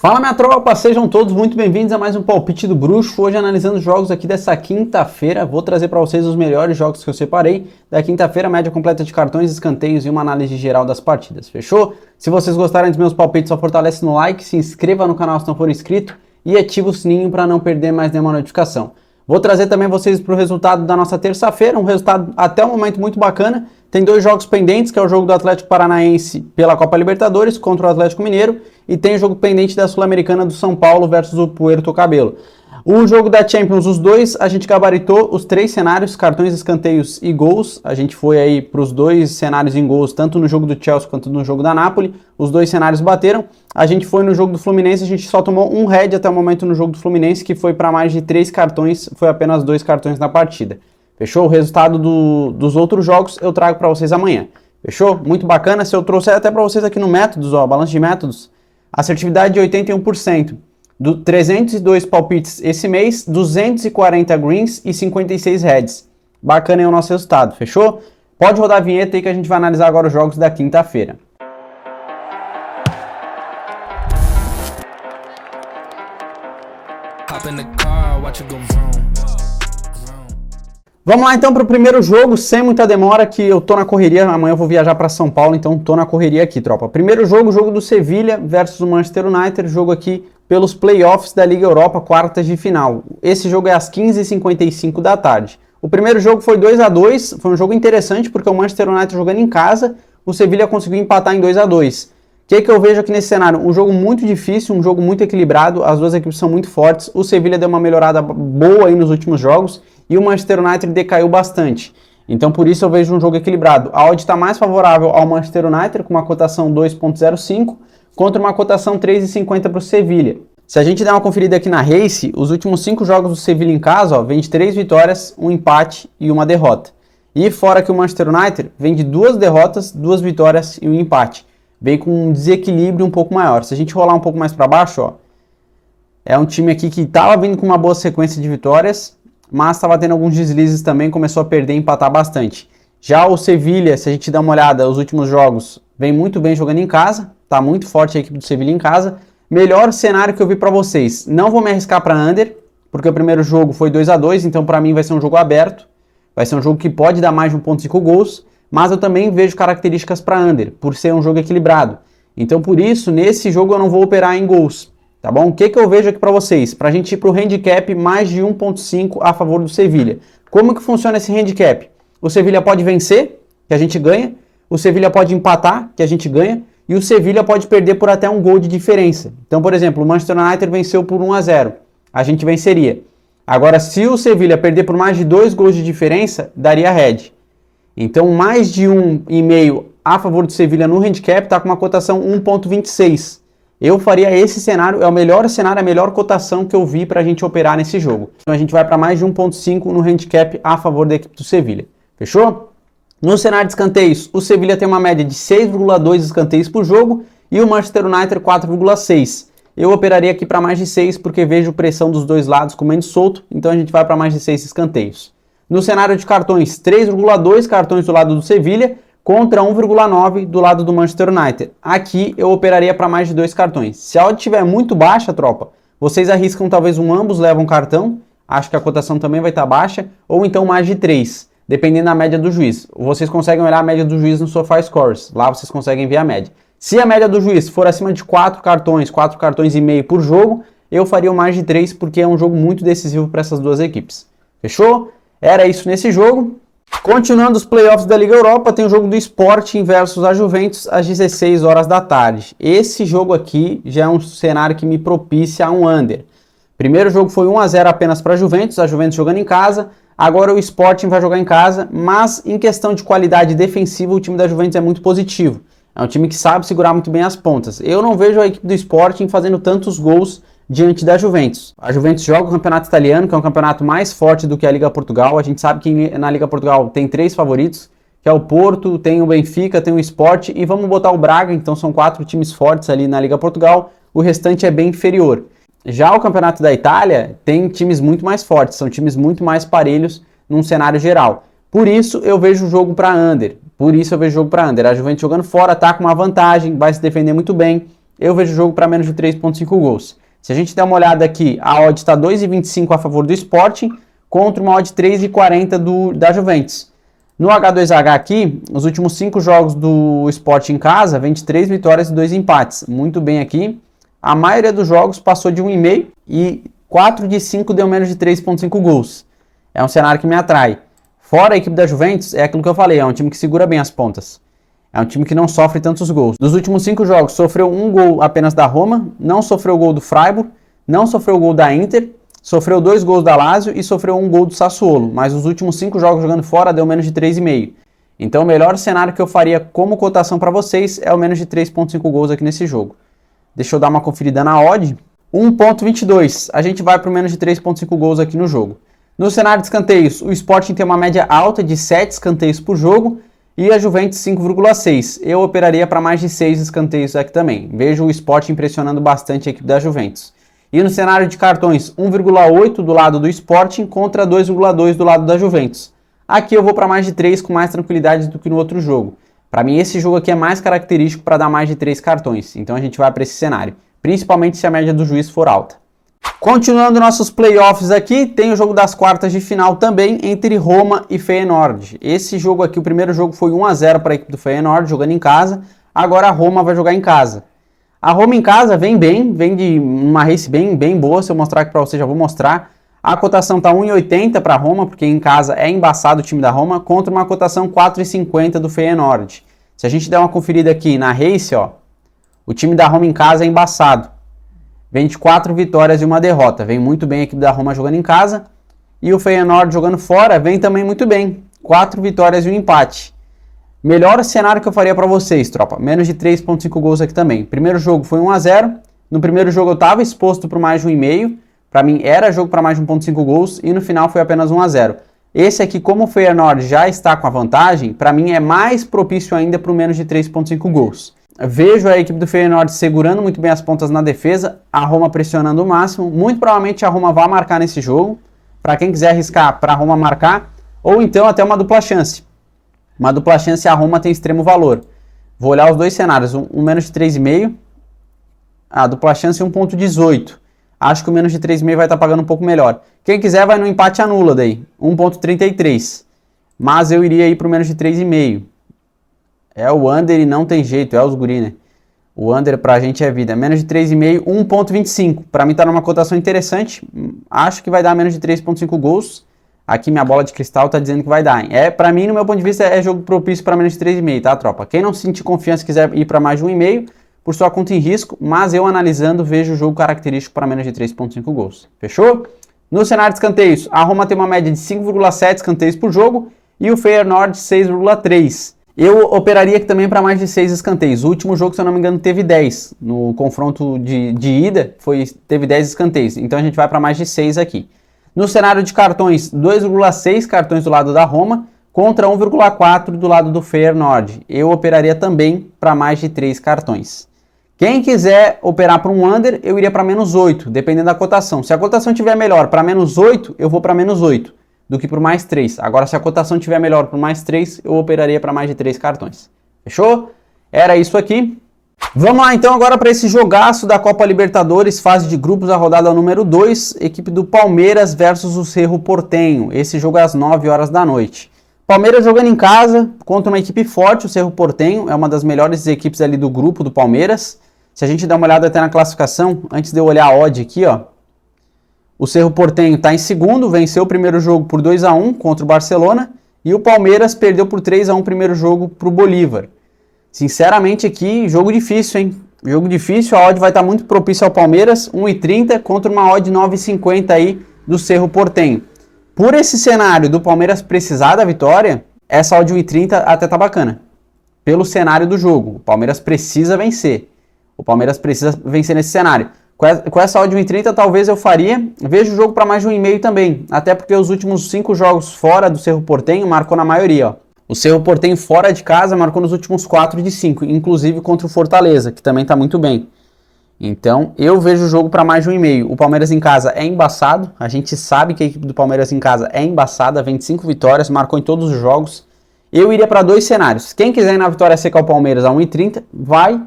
Fala minha tropa, sejam todos muito bem-vindos a mais um Palpite do Bruxo. Hoje analisando os jogos aqui dessa quinta-feira, vou trazer para vocês os melhores jogos que eu separei da quinta-feira, média completa de cartões, escanteios e uma análise geral das partidas, fechou? Se vocês gostarem dos meus palpites, só fortalece no like, se inscreva no canal se não for inscrito e ativa o sininho para não perder mais nenhuma notificação. Vou trazer também vocês para o resultado da nossa terça-feira, um resultado até o momento muito bacana. Tem dois jogos pendentes, que é o jogo do Atlético Paranaense pela Copa Libertadores contra o Atlético Mineiro, e tem o jogo pendente da Sul-Americana do São Paulo versus o Puerto Cabello. O jogo da Champions, os dois, a gente gabaritou os três cenários, cartões, escanteios e gols. A gente foi aí para os dois cenários em gols, tanto no jogo do Chelsea quanto no jogo da Napoli. Os dois cenários bateram. A gente foi no jogo do Fluminense, a gente só tomou um head até o momento no jogo do Fluminense, que foi para mais de 3 cartões, foi apenas 2 cartões na partida. Fechou? O resultado dos outros jogos eu trago para vocês amanhã. Fechou? Muito bacana. Se eu trouxer até para vocês aqui no métodos, ó, balanço de métodos, assertividade de 81%. 302 palpites esse mês, 240 greens e 56 heads. Bacana aí o nosso resultado, fechou? Pode rodar a vinheta aí que a gente vai analisar agora os jogos da quinta-feira. Vamos lá então para o primeiro jogo, sem muita demora, que eu tô na correria, amanhã eu vou viajar para São Paulo, então tô na correria aqui, tropa. Primeiro jogo, jogo do Sevilha versus o Manchester United, jogo aqui pelos playoffs da Liga Europa, quartas de final. Esse jogo é às 15h55 da tarde. O primeiro jogo foi 2-2, foi um jogo interessante porque o Manchester United jogando em casa, o Sevilha conseguiu empatar em 2-2. O que eu vejo aqui nesse cenário? Um jogo muito difícil, um jogo muito equilibrado, as duas equipes são muito fortes, o Sevilha deu uma melhorada boa aí nos últimos jogos e o Manchester United decaiu bastante. Então por isso eu vejo um jogo equilibrado. A odd está mais favorável ao Manchester United com uma cotação 2.05 contra uma cotação 3.50 para o Sevilha. Se a gente der uma conferida aqui na Race, os últimos 5 jogos do Sevilha em casa, ó, vem de 3 vitórias, um empate e uma derrota. E fora que o Manchester United vem de 2 derrotas, 2 vitórias e um empate. Vem com um desequilíbrio um pouco maior. Se a gente rolar um pouco mais para baixo, ó, é um time aqui que estava vindo com uma boa sequência de vitórias, mas estava tendo alguns deslizes também, começou a perder e empatar bastante. Já o Sevilha, se a gente der uma olhada, os últimos jogos, vem muito bem jogando em casa, tá muito forte a equipe do Sevilha em casa. Melhor cenário que eu vi para vocês, não vou me arriscar para under, porque o primeiro jogo foi 2-2, então para mim vai ser um jogo aberto, vai ser um jogo que pode dar mais de 1.5 gols, mas eu também vejo características para under, por ser um jogo equilibrado. Então por isso, nesse jogo eu não vou operar em gols, tá bom? O que eu vejo aqui para vocês? Para a gente ir para o handicap mais de 1.5 a favor do Sevilha. Como que funciona esse handicap? O Sevilha pode vencer, que a gente ganha, o Sevilha pode empatar, que a gente ganha, e o Sevilha pode perder por até um gol de diferença. Então, por exemplo, o Manchester United venceu por 1-0, a gente venceria. Agora, se o Sevilha perder por mais de 2 gols de diferença, daria head. Então, mais de 1,5 a favor do Sevilha no handicap está com uma cotação 1.26. Eu faria esse cenário, é o melhor cenário, a melhor cotação que eu vi para a gente operar nesse jogo. Então, a gente vai para mais de 1.5 no handicap a favor da equipe do Sevilha. Fechou? No cenário de escanteios, o Sevilha tem uma média de 6,2 escanteios por jogo e o Manchester United 4,6. Eu operaria aqui para mais de 6 porque vejo pressão dos dois lados comendo solto, então a gente vai para mais de 6 escanteios. No cenário de cartões, 3,2 cartões do lado do Sevilha contra 1,9 do lado do Manchester United. Aqui eu operaria para mais de 2 cartões. Se a odd estiver muito baixa, tropa, vocês arriscam talvez ambos levam cartão, acho que a cotação também vai estar baixa, ou então mais de 3. Dependendo da média do juiz. Vocês conseguem olhar a média do juiz no SofaScores. Lá vocês conseguem ver a média. Se a média do juiz for acima de 4 cartões e meio por jogo, eu faria mais de 3, porque é um jogo muito decisivo para essas duas equipes. Fechou? Era isso nesse jogo. Continuando os playoffs da Liga Europa, tem o jogo do Sporting versus a Juventus às 16 horas da tarde. Esse jogo aqui já é um cenário que me propicia a um under. Primeiro jogo foi 1-0 apenas para a Juventus jogando em casa. Agora o Sporting vai jogar em casa, mas em questão de qualidade defensiva, o time da Juventus é muito positivo. É um time que sabe segurar muito bem as pontas. Eu não vejo a equipe do Sporting fazendo tantos gols diante da Juventus. A Juventus joga o campeonato italiano, que é um campeonato mais forte do que a Liga Portugal. A gente sabe que na Liga Portugal tem 3 favoritos, que é o Porto, tem o Benfica, tem o Sport e vamos botar o Braga, então são 4 times fortes ali na Liga Portugal. O restante é bem inferior. Já o campeonato da Itália tem times muito mais fortes, são times muito mais parelhos num cenário geral. Por isso eu vejo o jogo para under. A Juventus jogando fora, tá com uma vantagem, vai se defender muito bem. eu vejo o jogo para menos de 3.5 gols. Se a gente der uma olhada aqui, a odd está 2,25 a favor do Sporting, contra uma odd 3,40 da Juventus. No H2H aqui, os últimos 5 jogos do Sporting em casa, vem de 3 vitórias e 2 empates. Muito bem aqui. A maioria dos jogos passou de 1,5 e 4 de 5 deu menos de 3.5 gols. É um cenário que me atrai. Fora a equipe da Juventus, é aquilo que eu falei, é um time que segura bem as pontas. É um time que não sofre tantos gols. Dos últimos 5 jogos, sofreu 1 gol apenas da Roma, não sofreu gol do Freiburg, não sofreu gol da Inter, sofreu 2 gols da Lazio e sofreu 1 gol do Sassuolo. Mas os últimos 5 jogos jogando fora deu menos de 3,5. Então o melhor cenário que eu faria como cotação para vocês é o menos de 3.5 gols aqui nesse jogo. Deixa eu dar uma conferida na odd. 1.22. A gente vai para o menos de 3.5 gols aqui no jogo. No cenário de escanteios, o Sporting tem uma média alta de 7 escanteios por jogo e a Juventus 5,6. Eu operaria para mais de 6 escanteios aqui também. Vejo o Sporting pressionando bastante a equipe da Juventus. E no cenário de cartões, 1,8 do lado do Sporting contra 2,2 do lado da Juventus. Aqui eu vou para mais de 3 com mais tranquilidade do que no outro jogo. Para mim esse jogo aqui é mais característico para dar mais de 3 cartões. Então a gente vai para esse cenário, principalmente se a média do juiz for alta. Continuando nossos playoffs aqui, tem o jogo das quartas de final também entre Roma e Feyenoord. Esse jogo aqui, o primeiro jogo foi 1-0 para a equipe do Feyenoord, jogando em casa. Agora a Roma vai jogar em casa. A Roma em casa vem bem, vem de uma race bem boa. Se eu mostrar aqui para vocês, já vou mostrar. A cotação está 1,80 para a Roma, porque em casa é embaçado o time da Roma, contra uma cotação 4,50 do Feyenoord. Se a gente der uma conferida aqui na race, ó, o time da Roma em casa é embaçado. Vem de 4 vitórias e 1 derrota. Vem muito bem a equipe da Roma jogando em casa. E o Feyenoord jogando fora vem também muito bem. 4 vitórias e 1 empate. Melhor cenário que eu faria para vocês, tropa. Menos de 3.5 gols aqui também. Primeiro jogo foi 1-0. No primeiro jogo eu estava exposto para mais de 1,5. Para mim era jogo para mais de 1.5 gols. E no final foi apenas 1-0. Esse aqui, como o Feyenoord já está com a vantagem, para mim é mais propício ainda para o menos de 3.5 gols. Vejo a equipe do Feyenoord segurando muito bem as pontas na defesa, a Roma pressionando o máximo. Muito provavelmente a Roma vai marcar nesse jogo, para quem quiser arriscar para a Roma marcar, ou então até uma dupla chance. Uma dupla chance a Roma tem extremo valor. Vou olhar os dois cenários, um menos de 3,5, a dupla chance 1.18. Acho que o menos de 3,5 vai estar pagando um pouco melhor. Quem quiser vai no empate anula daí, 1.33. Mas eu iria ir para o menos de 3,5. É o under e não tem jeito, é os guri, né? O under pra gente é vida. Menos de 3,5, 1.25. Pra mim tá numa cotação interessante. Acho que vai dar menos de 3.5 gols. Aqui minha bola de cristal tá dizendo que vai dar, hein? Pra mim, no meu ponto de vista, é jogo propício para menos de 3,5, tá, tropa? Quem não sentir confiança e quiser ir para mais de 1,5, por sua conta em risco, mas eu analisando vejo o jogo característico para menos de 3.5 gols. Fechou? No cenário de escanteios, a Roma tem uma média de 5,7 escanteios por jogo e o Feyenoord 6,3. Eu operaria aqui também para mais de 6 escanteios. O último jogo, se eu não me engano, teve 10. No confronto de ida, teve 10 escanteios. Então a gente vai para mais de 6 aqui. No cenário de cartões, 2,6 cartões do lado da Roma contra 1,4 do lado do Feyenoord. Eu operaria também para mais de 3 cartões. Quem quiser operar para um under, eu iria para menos 8, dependendo da cotação. Se a cotação estiver melhor para menos 8, eu vou para menos 8. Do que por mais 3. Agora, se a cotação estiver melhor por mais 3, eu operaria para mais de 3 cartões. Fechou? Era isso aqui. Vamos lá, então, agora para esse jogaço da Copa Libertadores, fase de grupos, a rodada número 2, equipe do Palmeiras versus o Cerro Porteño. Esse jogo é às 9 horas da noite. Palmeiras jogando em casa contra uma equipe forte, o Cerro Porteño. É uma das melhores equipes ali do grupo do Palmeiras. Se a gente der uma olhada até na classificação, antes de eu olhar a odd aqui, ó. O Cerro Porteño está em segundo, venceu o primeiro jogo por 2-1 contra o Barcelona e o Palmeiras perdeu por 3-1 o primeiro jogo para o Bolívar. Sinceramente aqui, jogo difícil, hein? Jogo difícil, a odd vai estar muito propícia ao Palmeiras, 1,30 contra uma odd 9,50 aí do Cerro Porteño. Por esse cenário do Palmeiras precisar da vitória, essa odd 1,30 até tá bacana. Pelo cenário do jogo, o Palmeiras precisa vencer. O Palmeiras precisa vencer nesse cenário. Com essa odd 1,30 talvez eu faria. Vejo o jogo para mais de 1,5 também. Até porque os últimos 5 jogos fora do Cerro Porteño marcou na maioria. Ó. O Cerro Porteño fora de casa marcou nos últimos 4 de 5. Inclusive contra o Fortaleza, que também está muito bem. Então eu vejo o jogo para mais de 1,5. O Palmeiras em casa é embaçado. A gente sabe que a equipe do Palmeiras em casa é embaçada. 25 vitórias, marcou em todos os jogos. Eu iria para 2 cenários. Quem quiser ir na vitória seca ao Palmeiras a 1,30, vai.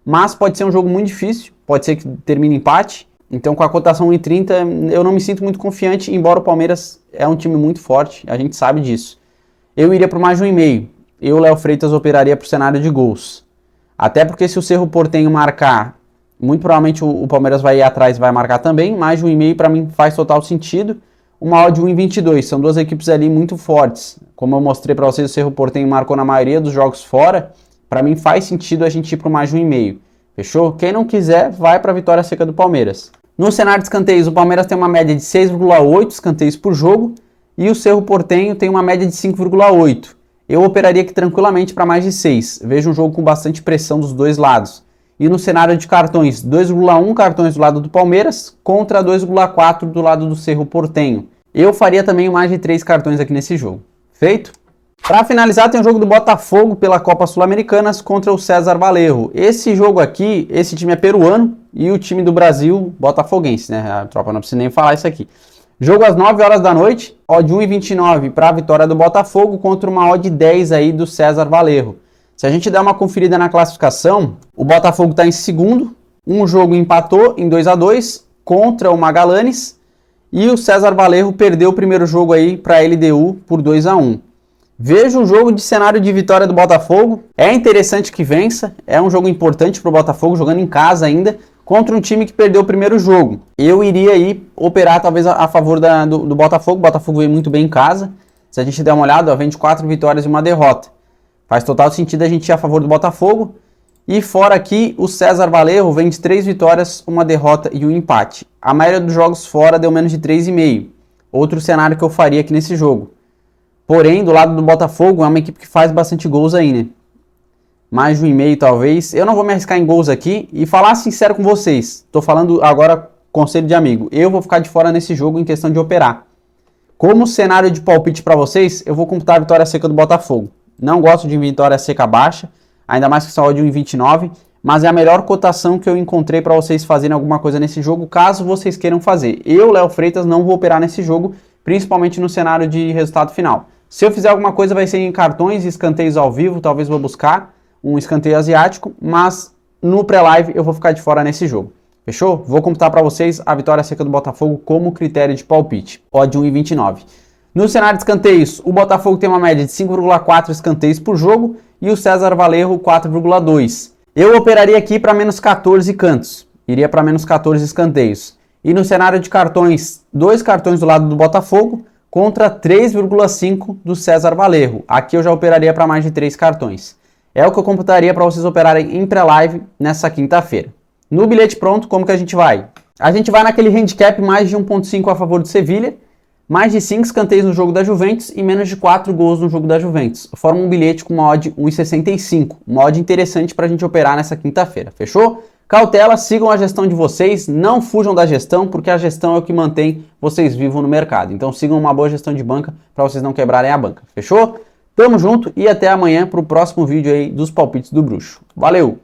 mas pode ser um jogo muito difícil, pode ser que termine empate. Então com a cotação 1,30 eu não me sinto muito confiante, embora o Palmeiras é um time muito forte, a gente sabe disso. Eu iria para mais de 1,5. Eu, Léo Freitas, operaria para o cenário de gols. Até porque se o Cerro Porteño marcar, muito provavelmente o Palmeiras vai ir atrás e vai marcar também. Mais de 1,5 para mim faz total sentido. Uma odd de 1,22. São duas equipes ali muito fortes. Como eu mostrei para vocês, o Cerro Porteño marcou na maioria dos jogos fora. Para mim faz sentido a gente ir para mais de 1,5. Fechou? Quem não quiser, vai para a vitória seca do Palmeiras. No cenário de escanteios, o Palmeiras tem uma média de 6,8 escanteios por jogo. E o Cerro Porteño tem uma média de 5,8. Eu operaria aqui tranquilamente para mais de 6. Vejo um jogo com bastante pressão dos dois lados. E no cenário de cartões, 2,1 cartões do lado do Palmeiras contra 2,4 do lado do Cerro Porteño. Eu faria também mais de 3 cartões aqui nesse jogo. Feito? Para finalizar, tem o jogo do Botafogo pela Copa Sul-Americanas contra o César Valerro. Esse jogo aqui, esse time é peruano e o time do Brasil, botafoguense, né? A tropa não precisa nem falar isso aqui. Jogo às 9 horas da noite, odd 1,29 para a vitória do Botafogo contra uma odd 10 aí do César Valerro. Se a gente der uma conferida na classificação, o Botafogo está em segundo, um jogo empatou em 2-2 contra o Magallanes e o César Valerro perdeu o primeiro jogo aí para a LDU por 2-1. Vejo um jogo de cenário de vitória do Botafogo, é interessante que vença, é um jogo importante para o Botafogo, jogando em casa ainda, contra um time que perdeu o primeiro jogo. Eu iria aí operar talvez a favor do Botafogo. O Botafogo veio muito bem em casa. Se a gente der uma olhada, vem de 4 vitórias e uma derrota. Faz total sentido a gente ir a favor do Botafogo. E fora aqui, o César Valerro vem de 3 vitórias, uma derrota e um empate. A maioria dos jogos fora deu menos de 3,5. Outro cenário que eu faria aqui nesse jogo. Porém, do lado do Botafogo, é uma equipe que faz bastante gols aí, né? Mais de 1,5 talvez. Eu não vou me arriscar em gols aqui e falar sincero com vocês. Tô falando agora conselho de amigo. Eu vou ficar de fora nesse jogo em questão de operar. Como cenário de palpite para vocês, eu vou computar a vitória seca do Botafogo. Não gosto de vitória seca baixa, ainda mais que só de 1,29, mas é a melhor cotação que eu encontrei para vocês fazerem alguma coisa nesse jogo, caso vocês queiram fazer. Eu, Léo Freitas, não vou operar nesse jogo, principalmente no cenário de resultado final. Se eu fizer alguma coisa vai ser em cartões e escanteios ao vivo, talvez vou buscar um escanteio asiático, mas no pré-live eu vou ficar de fora nesse jogo. Fechou? Vou computar para vocês a vitória seca do Botafogo como critério de palpite. Odd 1,29. No cenário de escanteios, o Botafogo tem uma média de 5,4 escanteios por jogo e o César Valerro 4,2. Eu operaria aqui para menos 14 cantos. Iria para menos 14 escanteios. E no cenário de cartões, 2 cartões do lado do Botafogo contra 3,5 do César Valerro. Aqui eu já operaria para mais de 3 cartões. É o que eu computaria para vocês operarem em pré-live nessa quinta-feira. No bilhete pronto, como que a gente vai? A gente vai naquele handicap mais de 1,5 a favor do Sevilha, mais de 5 escanteios no jogo da Juventus e menos de 4 gols no jogo da Juventus. Forma um bilhete com uma odd 1,65. Uma odd interessante para a gente operar nessa quinta-feira. Fechou? Cautela, sigam a gestão de vocês, não fujam da gestão, porque a gestão é o que mantém vocês vivos no mercado. Então sigam uma boa gestão de banca para vocês não quebrarem a banca. Fechou? Tamo junto e até amanhã para o próximo vídeo aí dos palpites do Bruxo. Valeu!